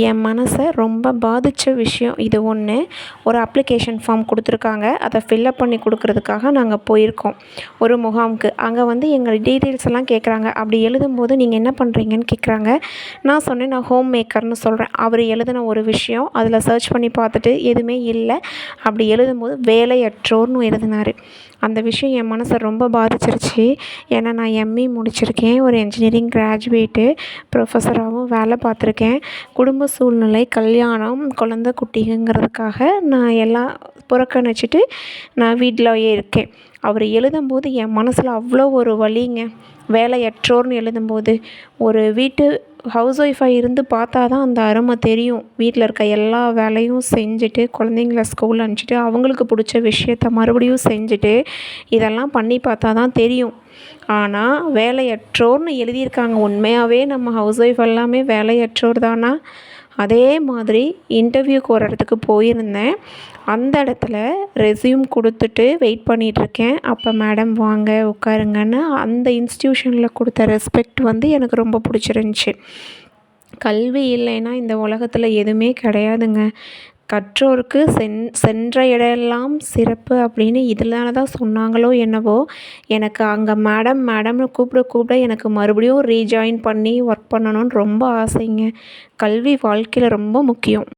என் மனசை ரொம்ப பாதித்த விஷயம் இது ஒன்று. ஒரு அப்ளிகேஷன் ஃபார்ம் கொடுத்துருக்காங்க. அதை ஃபில்லப் பண்ணி கொடுக்குறதுக்காக நாங்கள் போயிருக்கோம் ஒரு முகாமுக்கு. அங்கே வந்து எங்கள் டீட்டெயில்ஸ் எல்லாம் கேட்குறாங்க. அப்படி எழுதும்போது நீங்கள் என்ன பண்ணுறீங்கன்னு கேட்குறாங்க. நான் சொன்னேன், நான் ஹோம் மேக்கர்னு சொல்கிறேன். அவர் எழுதின ஒரு விஷயம் அதில் சர்ச் பண்ணி பார்த்துட்டு எதுவுமே இல்லை. அப்படி எழுதும்போது வேலையற்றோர்னு எழுதினார். அந்த விஷயம் என் மனசை ரொம்ப பாதிச்சிருச்சு. ஏன்னா நான் எம்இ முடிச்சிருக்கேன், ஒரு இன்ஜினியரிங் கிராஜுவேட்டு, ப்ரொஃபஸராகவும் வேலை பார்த்துருக்கேன். குடும்ப சூழ்நிலை, கல்யாணம், குழந்த குட்டிங்கிறதுக்காக நான் எல்லாம் புறக்கணிச்சிட்டு நான் வீட்டிலயே இருக்கேன். அவர் எழுதும்போது என் மனசில் அவ்வளோ ஒரு வலிங்க. வேலையற்றோர்னு எழுதும்போது ஒரு வீட்டு ஹவுஸ் ஒய்ஃபாக இருந்து பார்த்தா தான் அந்த அருமை தெரியும். வீட்டில் இருக்க எல்லா வேலையும் செஞ்சுட்டு, குழந்தைங்கள ஸ்கூல் அனுப்பிச்சிட்டு, அவங்களுக்கு பிடிச்ச விஷயத்த மறுபடியும் செஞ்சுட்டு, இதெல்லாம் பண்ணி பார்த்தா தான் தெரியும். ஆனால் வேலையற்றோர்னு எழுதியிருக்காங்க. உண்மையாகவே நம்ம ஹவுஸ் ஒய்ஃப் எல்லாமே வேலையற்றோர் தானா? அதே மாதிரி இன்டர்வியூக்கு ஒரு இடத்துக்கு போயிருந்தேன். அந்த இடத்துல ரெஸ்யூம் கொடுத்துட்டு வெயிட் பண்ணிகிட்ருக்கேன். அப்போ மேடம் வாங்க உட்காருங்கன்னு அந்த இன்ஸ்டியூஷனில் கொடுத்த ரெஸ்பெக்ட் வந்து எனக்கு ரொம்ப பிடிச்சிருந்துச்சி. கல்வி இல்லைன்னா இந்த உலகத்தில் எதுவுமே கிடையாதுங்க. கற்றோருக்கு சென்ற இடமெல்லாம் சிறப்பு அப்படின்னு இதில் தான் சொன்னாங்களோ என்னவோ, எனக்கு அங்கே மேடம்னு கூப்பிட எனக்கு மறுபடியும் ரீஜாயின் பண்ணி ஒர்க் பண்ணணும்னு ரொம்ப ஆசைங்க. கல்வி வாழ்க்கையில் ரொம்ப முக்கியம்.